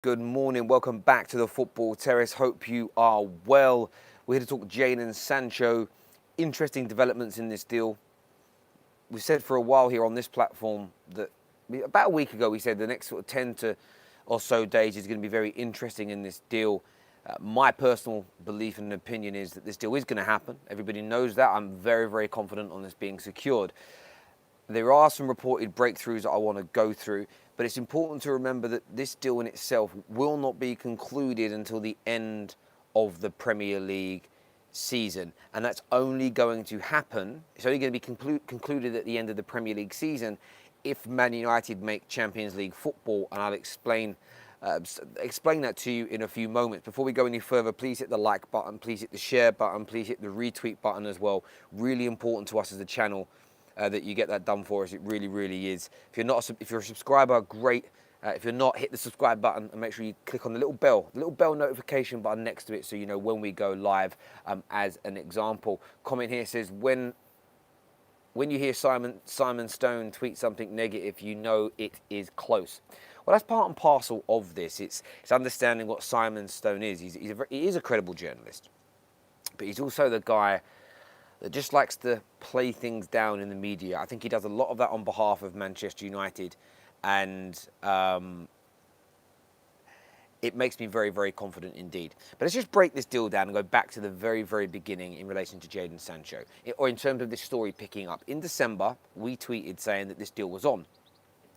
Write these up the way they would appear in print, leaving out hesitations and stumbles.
Good morning. Welcome back to the Football Terrace. Hope you are well. We're here to talk Jadon Sancho. Interesting developments in this deal. We've said for a while here on this platform that about a week ago we said the next sort of 10 to or so days is going to be very interesting in this deal. My personal belief and opinion is that this deal is going to happen. Everybody knows that. I'm very, very confident on this being secured. There are some reported breakthroughs that I want to go through, but it's important to remember that this deal in itself will not be concluded until the end of the Premier League season. And that's only going to happen, it's only going to be concluded at the end of the Premier League season if Man United make Champions League football, and I'll explain that to you in a few moments. Before we go any further, please hit the like button, please hit the share button, please hit the retweet button as well. Really important to us as a channel that you get that done for us. It really, really is. If you're a subscriber, great. If you're not, hit the subscribe button and make sure you click on the little bell notification button next to it, so you know when we go live. As an example, comment here says when you hear Simon Stone tweet something negative, you know it is close. Well, that's part and parcel of this. It's understanding what Simon Stone is. He is a credible journalist, but he's also the guy that just likes to play things down in the media. I think he does a lot of that on behalf of Manchester United, and it makes me very, very confident indeed. But let's just break this deal down and go back to the very, very beginning in relation to Jadon Sancho, or in terms of this story picking up. In December, we tweeted saying that this deal was on,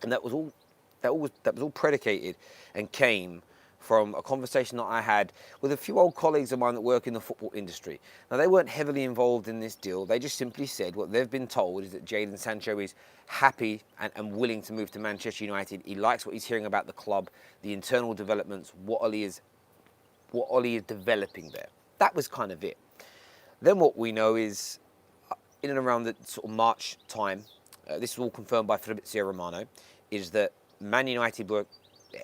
and that was all predicated and came from a conversation that I had with a few old colleagues of mine that work in the football industry. Now, they weren't heavily involved in this deal. They just simply said what they've been told is that Jadon Sancho is happy and willing to move to Manchester United. He likes what he's hearing about the club, the internal developments, what Ollie is developing there. That was kind of it. Then what we know is in and around the sort of March time, this is all confirmed by Fabrizio Romano, is that Man United were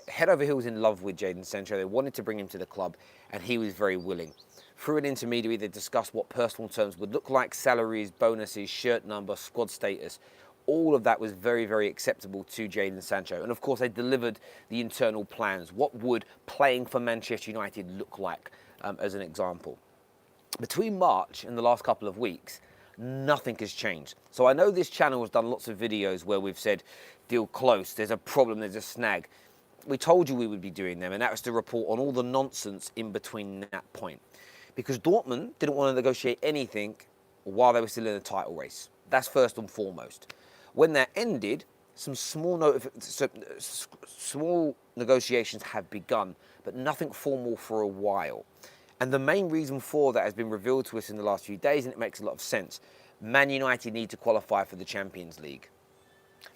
head over heels in love with Jadon Sancho. They wanted to bring him to the club, and he was very willing. Through an intermediary, they discussed what personal terms would look like, salaries, bonuses, shirt number, squad status. All of that was very, very acceptable to Jadon Sancho. And of course, they delivered the internal plans. What would playing for Manchester United look like, as an example? Between March and the last couple of weeks, nothing has changed. So I know this channel has done lots of videos where we've said, deal close, there's a problem, there's a snag. We told you we would be doing them, and that was to report on all the nonsense in between that point. Because Dortmund didn't want to negotiate anything while they were still in the title race. That's first and foremost. When that ended, some small negotiations have begun, but nothing formal for a while. And the main reason for that has been revealed to us in the last few days, and it makes a lot of sense. Man United need to qualify for the Champions League.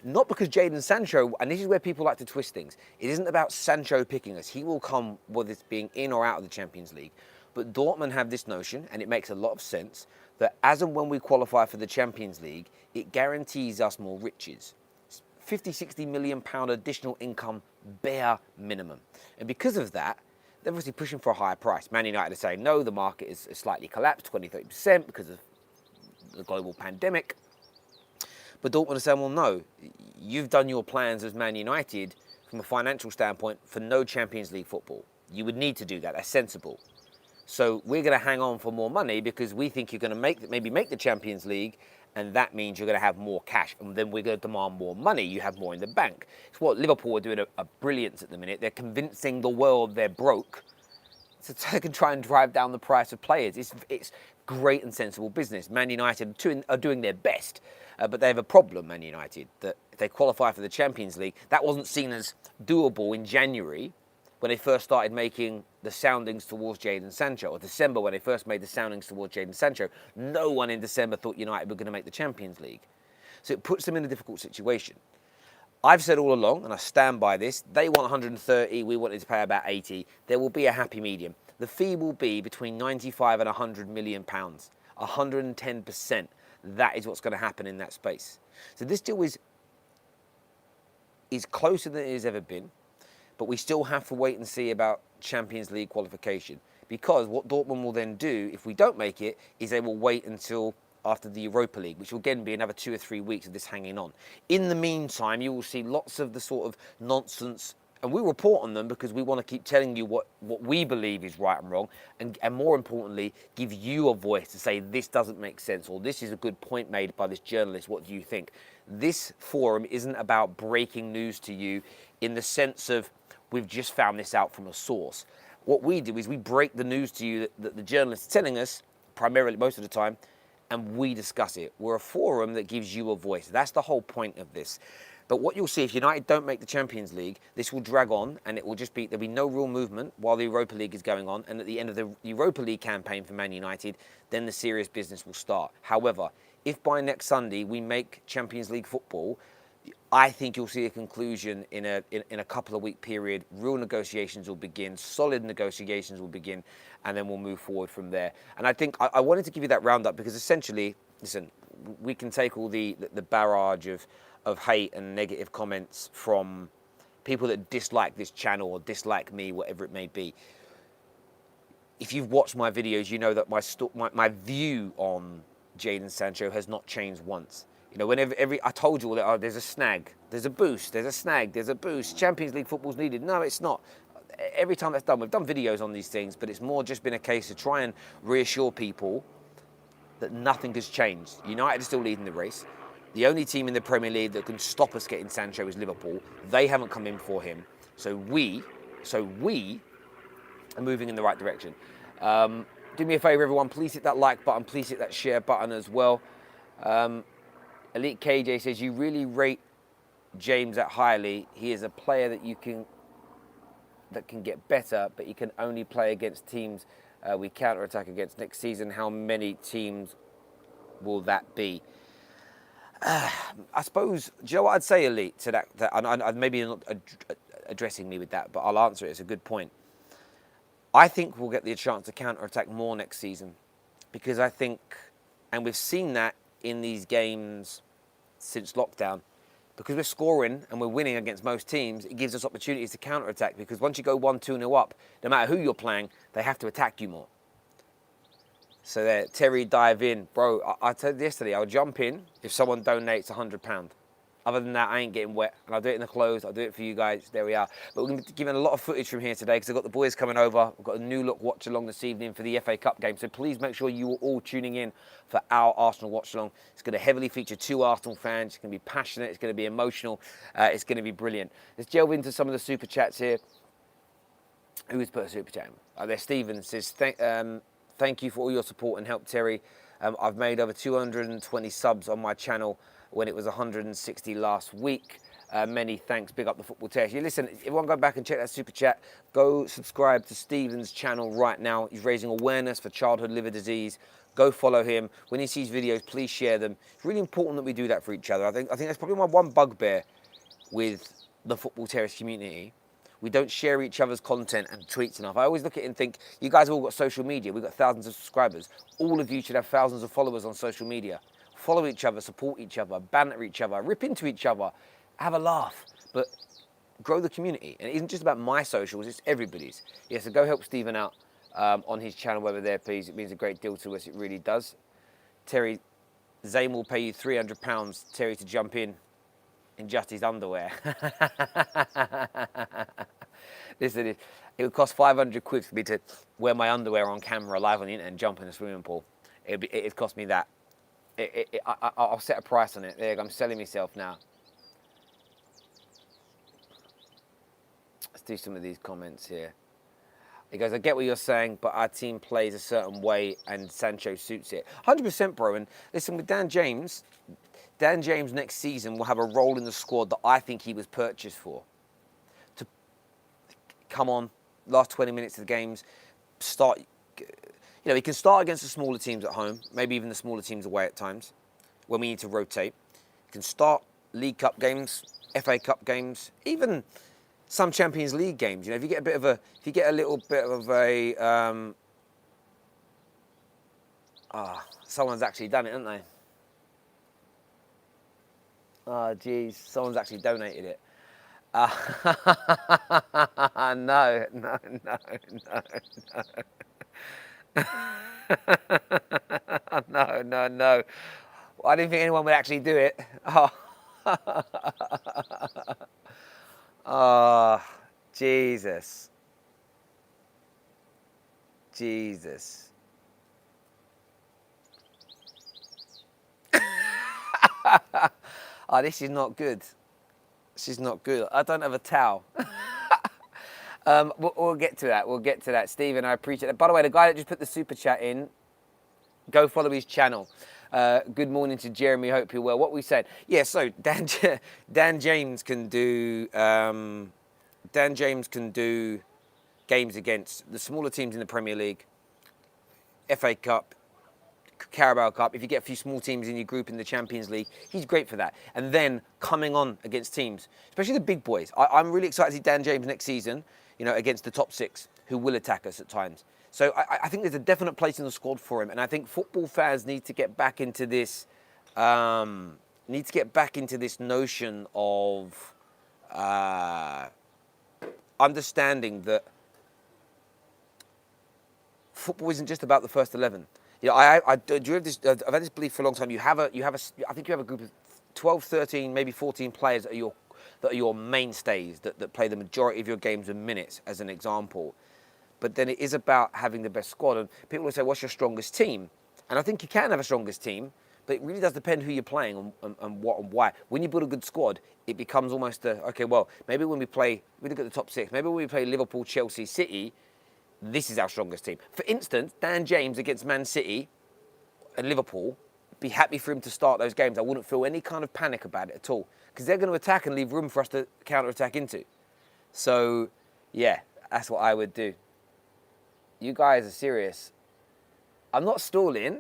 Not because Jadon Sancho, and this is where people like to twist things, it isn't about Sancho picking us. He will come whether it's being in or out of the Champions League. But Dortmund have this notion, and it makes a lot of sense, that as and when we qualify for the Champions League, it guarantees us more riches. 50-60 million pound additional income, bare minimum. And because of that, they're obviously pushing for a higher price. Man United are saying, no, the market is slightly collapsed, 20-30% because of the global pandemic. But Dortmund are saying, well, no, you've done your plans as Man United from a financial standpoint for no Champions League football. You would need to do that. That's sensible. So we're going to hang on for more money because we think you're going to maybe make the Champions League, and that means you're going to have more cash, and then we're going to demand more money. You have more in the bank. It's what Liverpool are doing a brilliance at the minute. They're convincing the world they're broke so they can try and drive down the price of players. It's great and sensible business. Man United are doing their best. But they have a problem, Man United, that if they qualify for the Champions League, that wasn't seen as doable in January when they first started making the soundings towards Jadon Sancho, or December when they first made the soundings towards Jadon Sancho. No one in December thought United were going to make the Champions League. So it puts them in a difficult situation. I've said all along, and I stand by this, they want 130, we wanted to pay about 80. There will be a happy medium. The fee will be between 95 and 100 million pounds, 110%. That is what's going to happen in that space. So this deal is closer than it has ever been, but we still have to wait and see about Champions League qualification. Because what Dortmund will then do, if we don't make it, is they will wait until after the Europa League, which will again be another 2 or 3 weeks of this hanging on. In the meantime, you will see lots of the sort of nonsense And we report on them because we want to keep telling you what we believe is right and wrong, and more importantly, give you a voice to say this doesn't make sense, or this is a good point made by this journalist, what do you think? This forum isn't about breaking news to you in the sense of we've just found this out from a source. What we do is we break the news to you that the journalist is telling us, primarily most of the time, and we discuss it. We're a forum that gives you a voice. That's the whole point of this. But what you'll see, if United don't make the Champions League, this will drag on, and it will just be, there'll be no real movement while the Europa League is going on. And at the end of the Europa League campaign for Man United, then the serious business will start. However, if by next Sunday we make Champions League football, I think you'll see a conclusion in a couple of week period. Real negotiations will begin, solid negotiations will begin, and then we'll move forward from there. And I think I wanted to give you that roundup because essentially, listen, we can take all the barrage of hate and negative comments from people that dislike this channel or dislike me, whatever it may be. If you've watched my videos, you know that my view on Jadon Sancho has not changed once. You know, whenever I told you all that, there's a snag, there's a boost, there's a snag, there's a boost. Champions League football's needed. No, it's not. Every time that's done, we've done videos on these things, but it's more just been a case of try and reassure people that nothing has changed. United are still leading the race. The only team in the Premier League that can stop us getting Sancho is Liverpool. They haven't come in for him. So we are moving in the right direction. Do me a favour, everyone. Please hit that like button. Please hit that share button as well. Elite KJ says, you really rate James that highly. He is a player that can get better, but he can only play against teams we counter-attack against next season. How many teams will that be? I suppose, do you know what I'd say, Elite, to that and maybe not addressing me with that, but I'll answer it. It's a good point. I think we'll get the chance to counter-attack more next season because I think, and we've seen that in these games since lockdown, because we're scoring and we're winning against most teams, it gives us opportunities to counter-attack because once you go 1-2-0 up, no matter who you're playing, they have to attack you more. So there, Terry, dive in. Bro, I told you yesterday, I'll jump in if someone donates £100. Other than that, I ain't getting wet. And I'll do it in the clothes. I'll do it for you guys. There we are. But we're going to be giving a lot of footage from here today because I've got the boys coming over. We've got a new look watch along this evening for the FA Cup game. So please make sure you are all tuning in for our Arsenal watch along. It's going to heavily feature 2 Arsenal fans. It's going to be passionate. It's going to be emotional. It's going to be brilliant. Let's delve into some of the super chats here. Who has put a super chat? There's Stephen says, thank you for all your support and help, Terry. I've made over 220 subs on my channel when it was 160 last week. Many thanks. Big up the Football Terrace. You listen, everyone go back and check that super chat. Go subscribe to Stephen's channel right now. He's raising awareness for childhood liver disease. Go follow him. When he sees videos, please share them. It's really important that we do that for each other. I think that's probably my one bugbear with the Football Terrace community. We don't share each other's content and tweets enough. I always look at it and think, you guys have all got social media. We've got thousands of subscribers. All of you should have thousands of followers on social media. Follow each other, support each other, banter each other, rip into each other, have a laugh, but grow the community. And it isn't just about my socials, it's everybody's. Yeah, so go help Stephen out on his channel over there, please. It means a great deal to us, it really does. Terry, Zayn will pay you £300, Terry, to jump in just his underwear. Listen, it would cost 500 quid for me to wear my underwear on camera live on the internet and jump in a swimming pool. It'd cost me that. I'll set a price on it. There you go, I'm selling myself now. Let's do some of these comments here. He goes, I get what you're saying, but our team plays a certain way and Sancho suits it. 100%, bro. And listen, with Dan James next season will have a role in the squad that I think he was purchased for. To come on, last 20 minutes of the games, start. You know, he can start against the smaller teams at home, maybe even the smaller teams away at times, when we need to rotate. He can start League Cup games, FA Cup games, even some Champions League games. You know, if you get a little bit of a, someone's actually done it, haven't they? Oh, geez, someone's actually donated it. No. No. I didn't think anyone would actually do it. Jesus. Jesus. Oh, this is not good. This is not good. I don't have a towel. We'll get to that. We'll get to that. Stephen, I appreciate it. By the way, the guy that just put the super chat in, go follow his channel. Good morning to Jeremy. Hope you're well. What we said? Yeah. So Dan James can do. Dan James can do games against the smaller teams in the Premier League, FA Cup, Carabao Cup. If you get a few small teams in your group in the Champions League, he's great for that. And then coming on against teams, especially the big boys. I'm really excited to see Dan James next season, you know, against the top six who will attack us at times. So I think there's a definite place in the squad for him. And I think football fans need to get back into this, notion of understanding that football isn't just about the first 11. You know, I've had this belief for a long time. I think you have a group of 12, 13, maybe 14 players that are your mainstays that play the majority of your games in minutes, as an example. But then it is about having the best squad. And people will say, what's your strongest team? And I think you can have a strongest team, but it really does depend who you're playing and what and why. When you build a good squad, it becomes almost okay, well, maybe when we look at the top six, maybe when we play Liverpool, Chelsea, City, this is our strongest team. For instance, Dan James against Man City and Liverpool, be happy for him to start those games. I wouldn't feel any kind of panic about it at all, because they're going to attack and leave room for us to counter-attack into. So, yeah, that's what I would do. You guys are serious. I'm not stalling.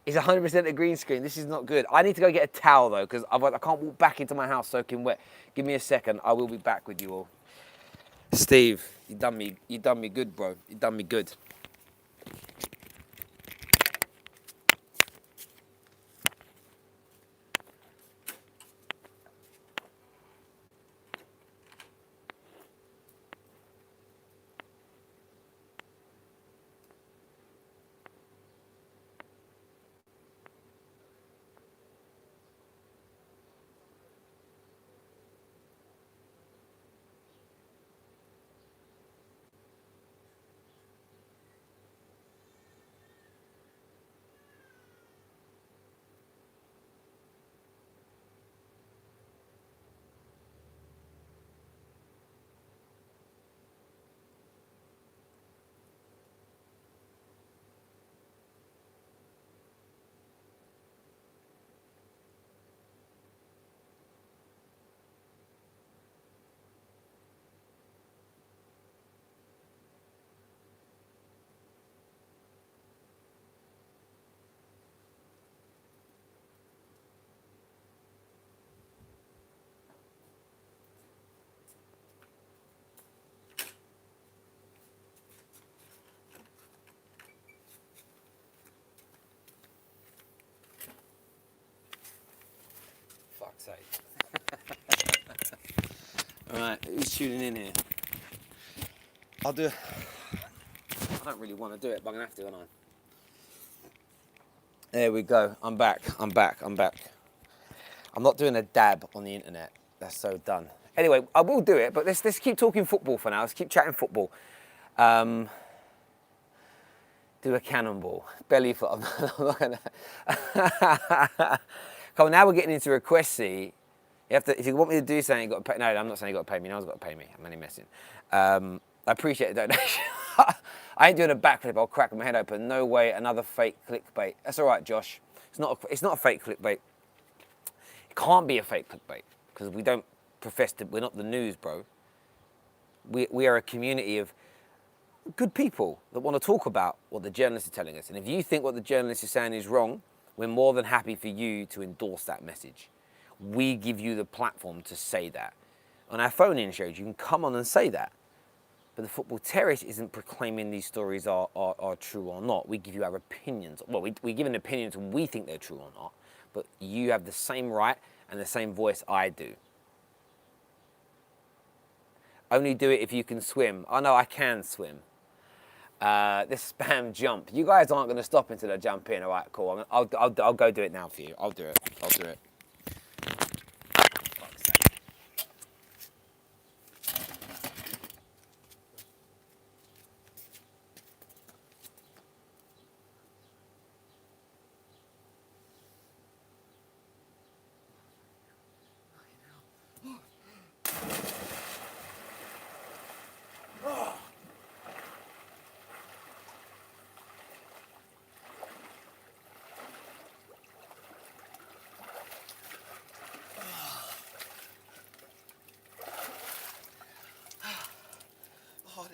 It's 100% a green screen. This is not good. I need to go get a towel, though, because I can't walk back into my house soaking wet. Give me a second. I will be back with you all. Steve, you done me good, bro. You done me good. Fuck's sake. Alright, who's tuning in here? I don't really want to do it, but I'm going to have to, aren't I? There we go. I'm back. I'm not doing a dab on the internet. That's so done. Anyway, I will do it, but let's keep talking football for now. Let's keep chatting football. Do a cannonball. Belly foot. I'm not going to... Come on, now we're getting into requests, see. You have to, if you want me to do something, you've got to pay. No, I'm not saying you've got to pay me. No one's got to pay me. I'm only messing. I appreciate the donation. I ain't doing a backflip. I'll crack my head open. No way, another fake clickbait. That's all right, Josh. It's not a fake clickbait. It can't be a fake clickbait because we don't profess to. We're not the news, bro. We are a community of good people that want to talk about what the journalists are telling us. And if you think what the journalists are saying is wrong, we're more than happy for you to endorse that message. We give you the platform to say that. On our phone-in shows, you can come on and say that. But the Football Terrace isn't proclaiming these stories are true or not. We give you our opinions. Well, we give an opinion when we think they're true or not. But you have the same right and the same voice I do. Only do it if you can swim. Oh, no, I can swim. This spam jump. You guys aren't going to stop until I jump in. All right, cool. I'll go do it now for you. I'll do it.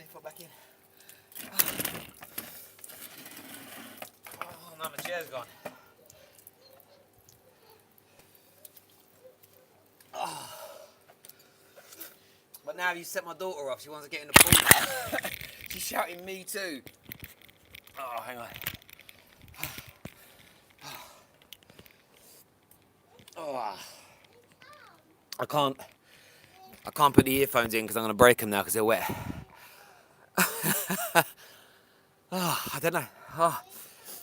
need to put back in. Oh, no, my chair's gone. Oh. But now you set my daughter off. She wants to get in the pool now. She's shouting me too. Oh, hang on. Oh. I can't put the earphones in because I'm going to break them now because they're wet. Oh, I don't know. Oh,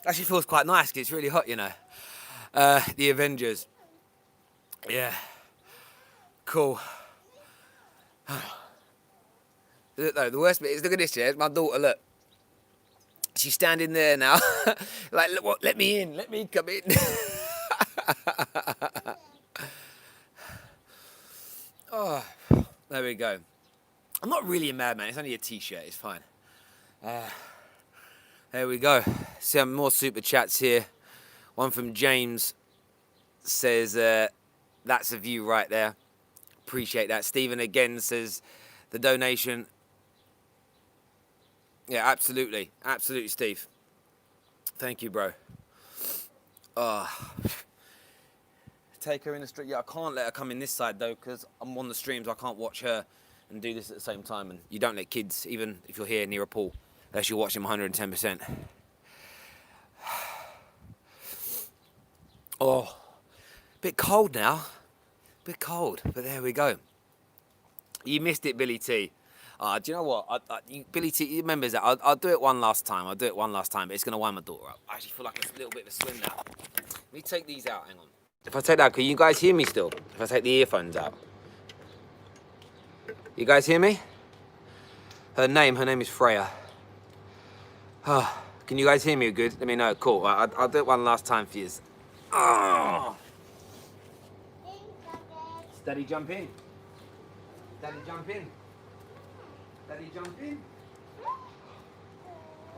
actually feels quite nice because it's really hot, you know. The Avengers. Yeah. Cool. Look, though, the worst bit is, look at this, yeah, my daughter, look. She's standing there now. Like, look, what, let me in, let me come in. Oh, there we go. I'm not really a madman, it's only a t-shirt, it's fine. There we go. Some more super chats here. One from James says, that's a view right there. Appreciate that. Stephen again says, the donation. Yeah, absolutely. Absolutely, Steve. Thank you, bro. Take her in the street. Yeah, I can't let her come in this side, though, because I'm on the streams. I can't watch her and do this at the same time. And you don't let kids, even if you're here near a pool, unless you watch them 110%. Oh, bit cold now. Bit cold, but there we go. You missed it, Billy T. Do you know what? Billy T, you remembers that. I'll do it one last time. But it's going to wind my daughter up. I actually feel like it's a little bit of a swim now. Let me take these out. Hang on. If I take that, can you guys hear me still? If I take the earphones out. You guys hear me? Her name is Freya. Can you guys hear me good? Let me know. Cool. I'll do it one last time for you. Daddy, jump in. Daddy, jump in. Daddy, jump in.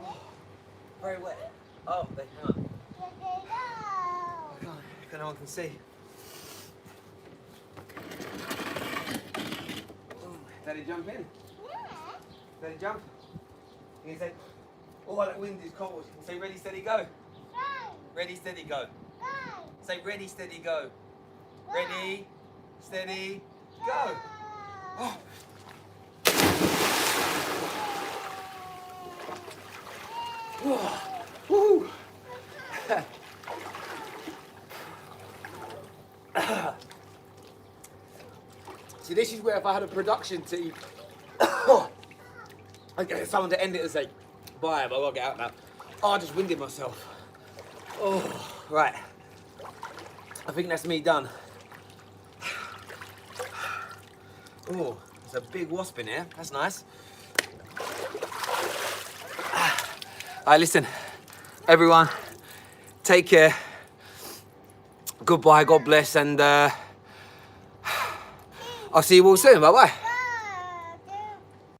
Oh, very wet. Oh, hang on. No one can see. Daddy, jump in. Daddy, jump. You can say, oh, that wind is cold. You can say, ready, steady, go. Ready, steady, go. Say, ready, steady, go. Ready, steady, go. Oh. Woo. See, this is where if I had a production team, I'd get someone to end it and say, bye, but I'll get out now. Oh, I just winded myself. Oh, right. I think that's me done. Oh, there's a big wasp in here. That's nice. All right, listen, everyone, take care. Goodbye, God bless, and I'll see you all soon. Bye-bye.